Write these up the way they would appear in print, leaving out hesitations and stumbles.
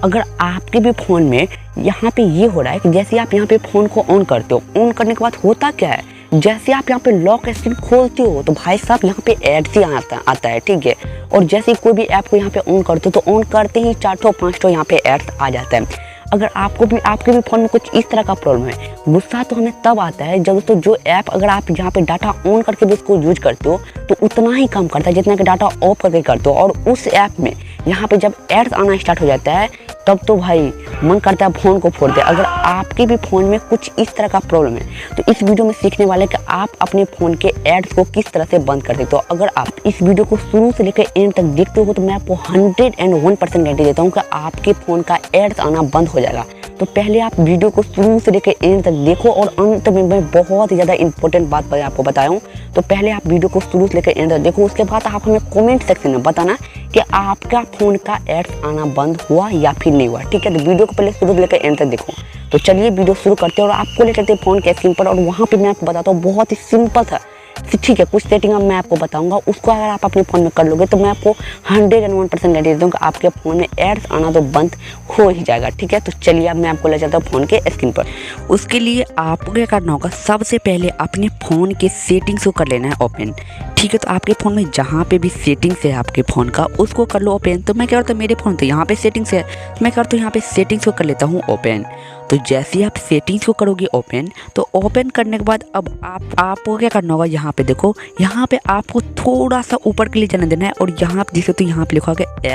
अगर आपके भी फ़ोन में यहाँ पे ये हो रहा है कि जैसे आप यहाँ पे फ़ोन को ऑन करते हो, ऑन करने के बाद होता क्या है, जैसे आप यहाँ पे लॉक स्क्रीन खोलते हो तो भाई साहब यहाँ पे एड्स ही आता है, ठीक है। और जैसे ही कोई भी ऐप को यहाँ पे ऑन करते हो तो ऑन करते ही 4-5 यहाँ पे एड्स आ जाता है। अगर आपके भी फ़ोन में कुछ इस तरह का प्रॉब्लम है, गुस्सा तो हमें तब आता है जब दोस्तों जो ऐप अगर आप यहाँ पे डाटा ऑन करके भी उसको यूज करते हो तो उतना ही काम करता है जितना कि डाटा ऑफ करके करते हो, और उस ऐप में यहाँ पे जब एड्स आना स्टार्ट हो जाता है तब तो भाई मन करता है फ़ोन को फोड़ दे। अगर आपके भी फ़ोन में कुछ इस तरह का प्रॉब्लम है तो इस वीडियो में सीखने वाले कि आप अपने फ़ोन के एड्स को किस तरह से बंद कर देते हो। अगर आप इस वीडियो को शुरू से लेकर एंड तक देखते हो तो मैं आपको 101% गारंटी देता हूँ कि आपके फ़ोन का एड्स आना बंद हो जाएगा। तो पहले आप वीडियो को शुरू से लेकर एंड तक देखो और अंत में मैं बहुत ही ज़्यादा इंपॉर्टेंट बात आपको बताया हूँ। तो पहले आप वीडियो को शुरू से लेकर एंड तक देखो, उसके बाद आप हमें कमेंट सेक्शन में बताना कि आपका फ़ोन का एड्स आना बंद हुआ या फिर नहीं हुआ, ठीक है। तो वीडियो को पहले शुरू से लेकर एंड तक देखो। तो चलिए वीडियो शुरू करते हैं और आपको ले चलते हैं फ़ोन के स्क्रीन पर, और वहाँ पर मैं आपको बताता हूँ बहुत ही सिंपल था, ठीक है। कुछ सेटिंग मैं आपको बताऊंगा, उसको अगर आप अपने फ़ोन में कर लोगे तो मैं आपको 101% गारंटी देता हूँ कि आपके फ़ोन में एड्स आना तो बंद हो ही जाएगा, ठीक है। तो चलिए अब मैं आपको ले चलता हूँ फ़ोन के स्क्रीन पर। उसके लिए आपको क्या करना होगा, सबसे पहले अपने फ़ोन के सेटिंग्स को कर लेना है ओपन, ठीक है। तो आपके फ़ोन में जहाँ पे भी सेटिंग्स है आपके फ़ोन का उसको कर लो ओपन। तो मैं क्या करता हूँ, मेरे फ़ोन तो यहाँ पे सेटिंग्स है तो मैं करता हूँ यहाँ पे सेटिंग्स को कर लेता हूँ ओपन। तो जैसे ही आप सेटिंग्स को करोगे ओपन, तो ओपन करने के बाद अब आपको क्या करना होगा, यहाँ पे देखो, यहाँ पे आपको थोड़ा सा ऊपर के लिए जाने देना है और यहाँ पे जिसे तो यहाँ पे लिखा होगा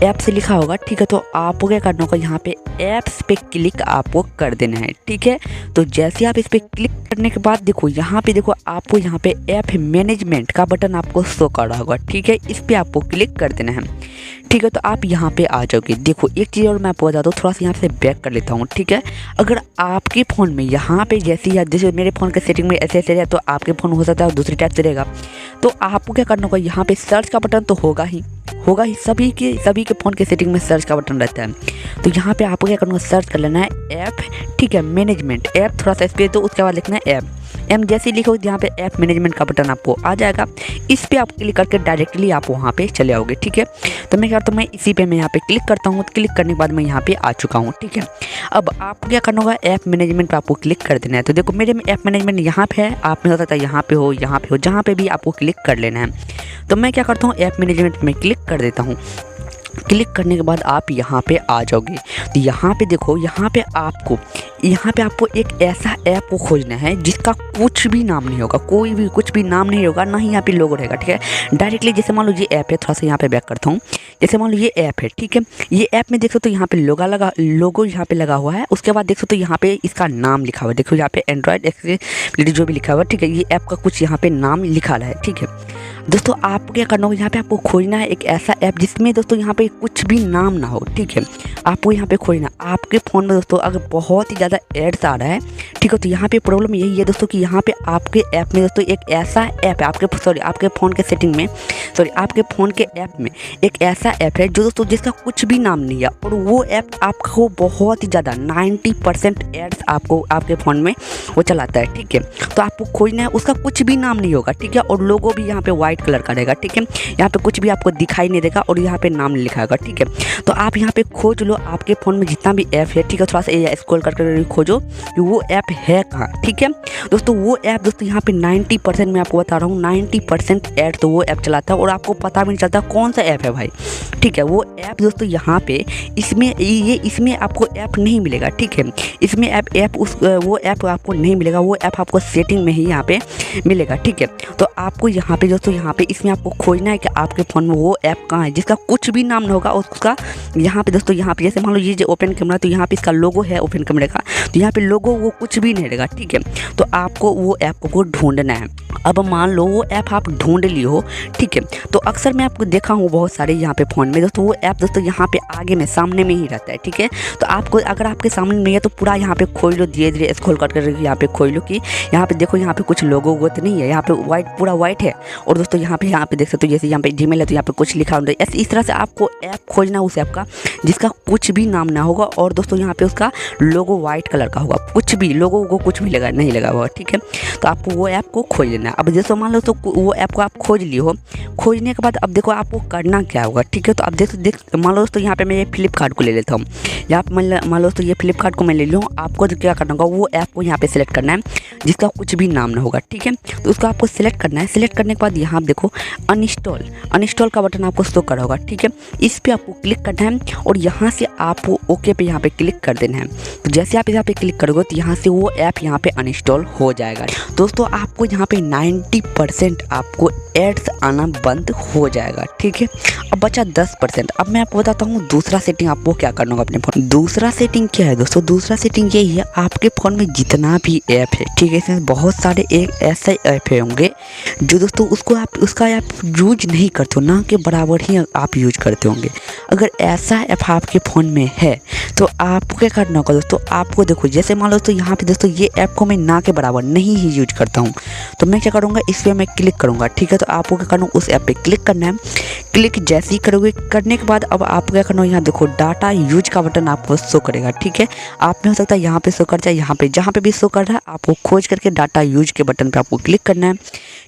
ऐप्स लिखा होगा, ठीक है। तो आपको क्या करना होगा, यहाँ पे ऐप्स पे क्लिक आपको कर देना है, ठीक है। तो जैसे आप इस पे क्लिक करने के बाद देखो यहाँ पे देखो आपको यहाँ पे ऐप मैनेजमेंट का बटन आपको शो कर रहा होगा, ठीक है। इस पे आपको क्लिक कर देना है, ठीक है। तो आप यहाँ पे आ जाओगे। देखो एक चीज़ और मैं आपको बता दूँ, थोड़ा सा यहाँ से बैक कर लेता हूँ, ठीक है। अगर आपके फ़ोन में यहाँ पे जैसे मेरे फ़ोन के सेटिंग में ऐसे है तो आपके फ़ोन हो सकता है दूसरी टाइप से रहेगा। तो आपको क्या करना होगा, यहाँ पे सर्च का बटन तो होगा ही सभी के फ़ोन के सेटिंग में सर्च का बटन रहता है। तो यहाँ पे आपको क्या करना है, सर्च कर लेना है ऐप, ठीक है, मैनेजमेंट ऐप, थोड़ा सा स्पेस दो, उसके बाद लिखना है ऐप। जैसे लिखो यहाँ पे ऐप मैनेजमेंट का बटन आपको आ जाएगा, इस पे आप क्लिक करके डायरेक्टली आप वहाँ पे चले आओगे, ठीक है। तो मैं क्या करता हूँ, मैं इसी पे मैं यहाँ पे क्लिक करता हूँ। क्लिक करने के बाद मैं यहाँ पे आ चुका हूँ, ठीक है। अब आपको क्या करना होगा, ऐप मैनेजमेंट पे आपको क्लिक कर देना है। तो देखो मेरे में ऐप मैनेजमेंट यहाँ पे है, आप में हो सकता है यहाँ पे हो, जहाँ पे भी आपको क्लिक कर लेना है। तो मैं क्या करता हूँ, ऐप मैनेजमेंट में क्लिक कर देता हूँ। क्लिक करने के बाद आप यहाँ पे आ जाओगे। तो यहाँ पे देखो, यहाँ पे आपको एक ऐसा ऐप को खोजना है जिसका कुछ भी नाम नहीं होगा, कुछ भी नाम नहीं होगा, ना ही यहाँ पे लोगो रहेगा, ठीक है। डायरेक्टली जैसे मान लो ये ऐप है, थोड़ा सा यहाँ पे बैक करता हूँ। जैसे मान लो ये ऐप है, ठीक है। ये ऐप में देख सकते हो यहाँ पे लोगो यहाँ पे लगा हुआ है। उसके बाद देख सकते हो यहाँ पे इसका नाम लिखा हुआ है, देखो यहाँ पे एंड्रॉइड एक्सेसिबिलिटी जो भी लिखा हुआ है, ठीक है। ये ऐप का कुछ यहाँ पे नाम लिखा है, ठीक है। दोस्तों आपको क्या करना होगा, यहाँ पे आपको खोजना है एक ऐसा ऐप जिसमें दोस्तों यहाँ पे कुछ भी नाम ना हो, ठीक है। आपको यहाँ पे खोजना, आपके फ़ोन में दोस्तों अगर बहुत ही ज़्यादा एड्स आ रहा है, ठीक है, तो यहाँ पे प्रॉब्लम यही है दोस्तों कि यहाँ पे आपके ऐप में दोस्तों एक ऐसा ऐप है, आपके फ़ोन के सेटिंग में आपके फ़ोन के ऐप में एक ऐसा ऐप है जो दोस्तों जिसका कुछ भी नाम नहीं है, और वो ऐप आपको बहुत ही ज़्यादा 90% एड्स आपको आपके फ़ोन में वो चलाता है, ठीक है। तो आपको खोजना है, उसका कुछ भी नाम नहीं होगा, ठीक है, और लोगो भी यहाँ पे वाइट कलर का रहेगा, ठीक है। यहाँ पे कुछ भी आपको दिखाई नहीं देगा और यहाँ पे नाम लिखा होगा, ठीक है। तो आप यहाँ पे खोज लो आपके फ़ोन में जितना भी ऐप है, ठीक है। थोड़ा सा स्क्रॉल करके खोजो कि वो ऐप है कहाँ, ठीक है। दोस्तों वो ऐप दोस्तों यहाँ पे 90% मैं आपको बता रहा हूँ, 90% ऐड तो वो ऐप चलाता है और आपको पता भी नहीं चलता कौन सा ऐप है भाई, ठीक है। वो ऐप दोस्तों यहाँ पे इसमें आपको ऐप नहीं मिलेगा, ठीक है। इसमें वो ऐप आपको नहीं मिलेगा, वो ऐप आपको सेटिंग में ही यहाँ पे मिलेगा, ठीक है। तो आपको यहाँ पे दोस्तों यहाँ पे इसमें आपको खोजना है कि आपके फ़ोन में वो ऐप कहाँ है जिसका कुछ भी नाम ना होगा, उसका यहाँ पे दोस्तों यहाँ पे जैसे मान लो ये जो ओपन कैमरा, तो यहाँ पे इसका लोगो है ओपन कैमरे का, तो यहाँ पे लोगो वो कुछ भी नहीं रहेगा, ठीक है। तो आपको वो ऐप को ढूंढना है। अब मान लो वो ऐप आप ढूंढ लिए हो, ठीक है। तो अक्सर मैं आपको देखा हूँ बहुत सारे यहाँ पे फ़ोन में दोस्तों वो ऐप दोस्तों यहाँ पे आगे में सामने में ही रहता है, ठीक है। तो आपको अगर आपके सामने नहीं है तो पूरा यहाँ पे खोल लो, धीरे धीरे स्क्रॉल करके यहाँ पे खोल लो कि यहाँ पे देखो यहाँ पे कुछ लोगो वो तो नहीं है, यहाँ पे पूरा वाइट है। और दोस्तों यहाँ पे देख सकते हो जैसे यहाँ पे जीमेल है तो यहाँ पे कुछ लिखा होता है। इस तरह से आपको ऐप खोजना उस ऐप का जिसका कुछ भी नाम ना होगा और दोस्तों यहाँ पे उसका लोगो वाइट कलर का होगा, कुछ भी लोगों को कुछ भी लगा नहीं लगा होगा, ठीक है। तो आपको वो ऐप को खोज लेना है। अब जैसे मान लो तो वो ऐप को आप खोज लिए हो, खोजने के बाद अब देखो आपको करना क्या होगा, ठीक है। तो अब देख मान लो दोस्तों यहाँ पे मैं ये फ्लिपकार्ट को ले लेता हूँ। यहाँ पे मान लो तो ये फ्लिपकार्ट को मैं ले लूँ। आपको जो क्या करना होगा, वो ऐप को यहाँ पे सिलेक्ट करना है जिसका कुछ भी नाम ना होगा, ठीक है। तो उसको आपको सिलेक्ट करना है। सिलेक्ट करने के बाद यहाँ देखो अनइंस्टॉल का बटन आपको शो कर होगा, ठीक है। इस पर आपको क्लिक करना है और यहाँ से आपको ओके पे यहाँ पे क्लिक कर देना है। तो जैसे आप यहाँ पे क्लिक करोगे तो यहाँ से वो ऐप यहाँ पे अनइंस्टॉल हो जाएगा। दोस्तों आपको यहाँ पे 90% आपको एड्स आना बंद हो जाएगा, ठीक है। अब बचा 10%। अब मैं आपको बताता हूँ दूसरा सेटिंग आपको क्या करना होगा अपने फ़ोन। दूसरा सेटिंग क्या है दोस्तों, दूसरा सेटिंग यही है, आपके फ़ोन में जितना भी ऐप है, ठीक है, इसमें बहुत सारे एक ऐसे ऐप होंगे जो दोस्तों उसका आप यूज नहीं करते हो, ना के बराबर ही आप यूज करते होंगे। अगर ऐसा ऐप आपके फ़ोन में है तो आपको क्या करना होगा दोस्तों, आपको देखो जैसे मान लो तो यहाँ पे दोस्तों ये ऐप को मैं ना के बराबर नहीं ही यूज करता हूँ, तो मैं क्या करूँगा, इस पर मैं क्लिक करूँगा, ठीक है। तो आपको क्या करना है, उस ऐप पे क्लिक करना है। क्लिक जैसे ही करोगे, करने के बाद अब आपको क्या करना है, यहाँ देखो डाटा यूज का बटन आपको शो करेगा, ठीक है। आप में हो सकता है यहाँ पे शो कर जाए, यहाँ पे जहाँ पे भी शो कर रहा है आपको खोज करके डाटा यूज के बटन पे आपको क्लिक करना है।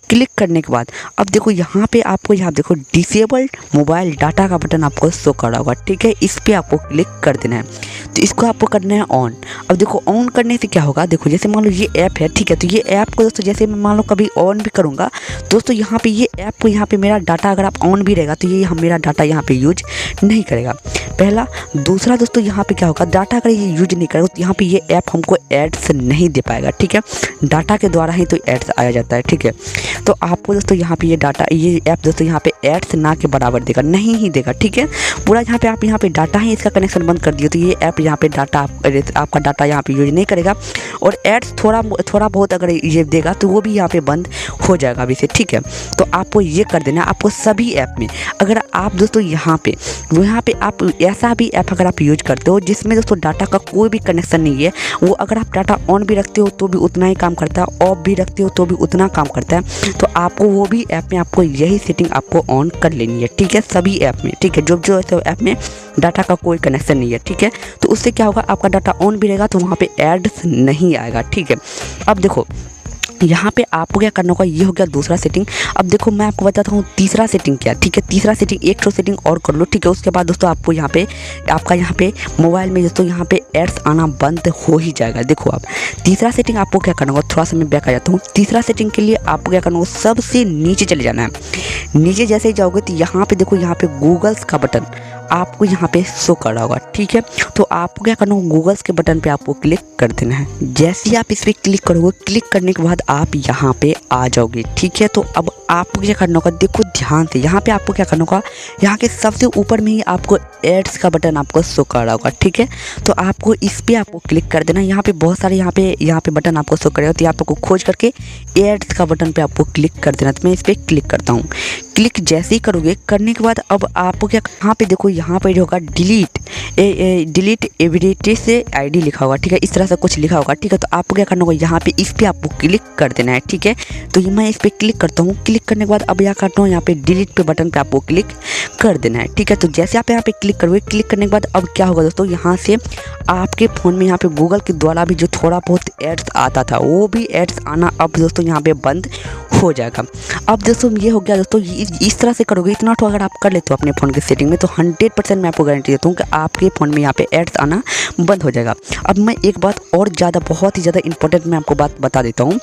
क्लिक करने के बाद अब देखो यहाँ पे आपको यहाँ देखो डिसेबल्ड मोबाइल डाटा का बटन आपको शो कर रहा होगा, ठीक है। इस पर आपको क्लिक कर देना है। तो इसको आपको करना है ऑन। अब देखो ऑन करने से क्या होगा, देखो जैसे मान लो ये ऐप है, ठीक है। तो ये ऐप को दोस्तों जैसे मैं मान लो कभी ऑन भी करूँगा दोस्तों, यहाँ पे ये ऐप को यहाँ पे मेरा डाटा अगर आप ऑन भी रहेगा तो ये मेरा डाटा यहाँ पे यूज नहीं करेगा, पहला। दूसरा दोस्तों यहाँ पे क्या होगा, डाटा अगर ये यूज नहीं करेगा तो यहाँ पे ये ऐप हमको एड्स नहीं दे पाएगा, ठीक है। डाटा के द्वारा ही तो एड्स आया जाता है, ठीक है। तो आपको दोस्तों यहाँ पे ये ऐप दोस्तों यहाँ पे एड्स ना के बराबर देगा, नहीं ही देगा, ठीक है। पूरा यहाँ पे आप यहाँ पे डाटा ही इसका कनेक्शन बंद कर दिए तो ये ऐप यहाँ पे डाटा आपका डाटा यहाँ पे यूज नहीं करेगा और एड्स थोड़ा बहुत अगर ये देगा तो वो भी यहाँ पे बंद हो जाएगा अभी से, ठीक है। तो आपको ये कर देना है। आपको सभी ऐप में अगर आप दोस्तों यहाँ पे आप ऐसा भी ऐप अगर आप यूज करते हो जिसमें दोस्तों डाटा का कोई भी कनेक्शन नहीं है, वो अगर आप डाटा ऑन भी रखते हो तो भी उतना ही काम करता है, ऑफ भी रखते हो तो भी उतना काम करता है। तो आपको वो भी ऐप में आपको यही सेटिंग आपको ऑन कर लेनी है, ठीक है, सभी ऐप में, ठीक है। जो ऐप में डाटा का कोई कनेक्शन नहीं है, ठीक है। तो उससे क्या होगा, आपका डाटा ऑन भी रहेगा तो वहाँ पे एड्स नहीं आएगा, ठीक है। अब देखो यहाँ पे आपको क्या करना होगा, ये हो गया दूसरा सेटिंग। अब देखो मैं आपको बताता हूँ तीसरा सेटिंग क्या, ठीक है। तीसरा सेटिंग एक तो सेटिंग और कर लो, ठीक है। उसके बाद दोस्तों आपको यहाँ पे आपका यहाँ पे मोबाइल में दोस्तों यहाँ पे एड्स आना बंद हो ही जाएगा। देखो आप तीसरा सेटिंग आपको क्या करना होगा, थोड़ा सा मैं बैक आ जाता हूँ। तीसरा सेटिंग के लिए आपको क्या करना होगा, सबसे नीचे चले जाना है। नीचे जैसे ही जाओगे तो यहाँ पे देखो यहाँ पे गूगल्स का बटन आपको यहाँ पे शो कर रहा होगा, ठीक है। तो आपको क्या करना होगा, गूगल्स के बटन पे आपको क्लिक कर देना है। जैसे ही आप इस पर क्लिक करोगे, क्लिक करने के बाद आप यहाँ पे आ जाओगे, ठीक है। तो अब आपको क्या करना होगा, देखो ध्यान से यहाँ पे आपको क्या करना होगा, यहाँ के सबसे ऊपर में ही आपको एड्स का बटन आपको शो कर रहा होगा, ठीक है। तो आपको इस पर आपको क्लिक कर देना। यहाँ पे बहुत सारे यहाँ पे बटन आपको शो करेगा, तो आपको खोज करके एड्स का बटन पे आपको क्लिक कर देना। तो मैं इस पर क्लिक करता हूँ। क्लिक जैसे ही करोगे, करने के बाद अब आपको क्या, यहाँ पे देखो यहाँ पे जो होगा डिलीट एविडेटी से आईडी लिखा होगा, ठीक है। इस तरह से कुछ लिखा होगा, ठीक है। तो आपको क्या करना होगा, यहाँ पे इस पर आपको क्लिक कर देना है, ठीक है। तो मैं इस पर क्लिक करता हूँ। क्लिक करने के बाद अब यहाँ करता हूँ, यहाँ पे डिलीट पे बटन पे आपको क्लिक कर देना है, ठीक है। तो जैसे आप यहाँ पे क्लिक करोगे, क्लिक करने के बाद अब क्या होगा दोस्तों, यहाँ से आपके फ़ोन में यहाँ पे गूगल के द्वारा भी जो थोड़ा बहुत एड्स आता था वो भी एड्स आना अब दोस्तों यहाँ पे बंद हो जाएगा। अब दोस्तों ये हो गया दोस्तों, इस तरह से करोगे, इतना तो अगर आप कर लेते हो अपने फ़ोन की सेटिंग में तो 100% मैं आपको गारंटी देता हूँ कि आपके फ़ोन में यहाँ पे एड्स आना बंद हो जाएगा। अब मैं एक बात और ज़्यादा बहुत ही ज़्यादा इंपॉर्टेंट मैं आपको बात बता देता हूँ।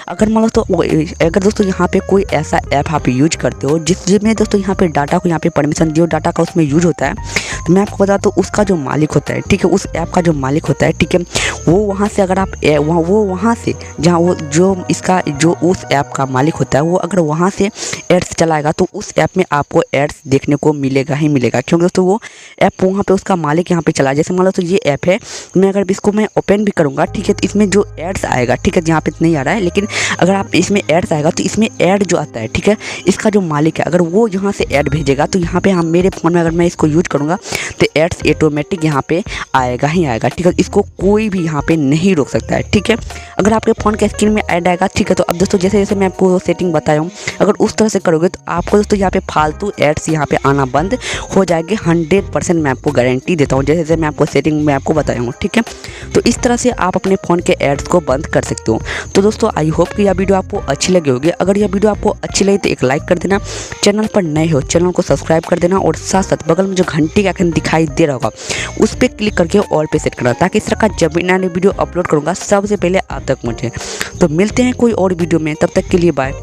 अगर मान लो तो अगर दोस्तों यहाँ पे कोई ऐसा ऐप आप यूज करते हो जिसमें दोस्तों यहाँ पे डाटा को यहाँ पे परमिशन जो डाटा का उसमें यूज होता है, तो मैं आपको बताता हूँ उसका जो मालिक होता है, ठीक है, उस ऐप का जो मालिक होता है, ठीक है, वो वहाँ से अगर आप वहाँ से जहाँ वो जो उस ऐप का मालिक होता है वो अगर वहाँ से एड्स चलाएगा तो उस ऐप में आपको एड्स देखने को मिलेगा ही मिलेगा, क्योंकि दोस्तों वो ऐप वहाँ पे उसका मालिक यहाँ पे चला। जैसे मान लो तो ये ऐप है, मैं अगर इसको मैं ओपन भी करूँगा, ठीक है, तो इसमें जो एड्स आएगा, ठीक है, यहाँ पे नहीं आ रहा है, लेकिन अगर आप इसमें एड्स आएगा तो इसमें ऐड जो आता है, ठीक है, इसका जो मालिक है अगर वो यहाँ से ऐड भेजेगा तो यहाँ पे हम मेरे फ़ोन में अगर मैं इसको यूज करूँगा तो एड्स ऑटोमेटिक यहाँ पे आएगा ही आएगा, ठीक है। इसको कोई भी यहाँ पे नहीं रोक सकता है, ठीक है। अगर आपके फ़ोन के स्क्रीन में ऐड आएगा, ठीक है, तो अब दोस्तों जैसे जैसे मैं आपको सेटिंग बताया हूँ, अगर उस तरह से करोगे तो आपको दोस्तों यहाँ पे फालतू एड्स यहाँ पे आना बंद हो जाएगी। 100% मैं आपको गारंटी देता हूँ, जैसे जैसे मैं आपको सेटिंग में आपको बताया हूँ, ठीक है। तो इस तरह से आप अपने फ़ोन के एड्स को बंद कर सकते हो। तो दोस्तों आई होप कि यह वीडियो आपको अच्छी लगी होगी। अगर यह वीडियो आपको अच्छी लगी तो एक लाइक कर देना, चैनल पर नए हो चैनल को सब्सक्राइब कर देना, और साथ साथ बगल में जो घंटी का आइकन दिखाई दे रहा होगा उस पर क्लिक करके ऑल पे सेट करना, ताकि इस तरह का जब भी नया वीडियो अपलोड करूँगा सबसे पहले आप तक पहुँचे। तो मिलते हैं कोई और वीडियो में, तब तक के लिए बाय।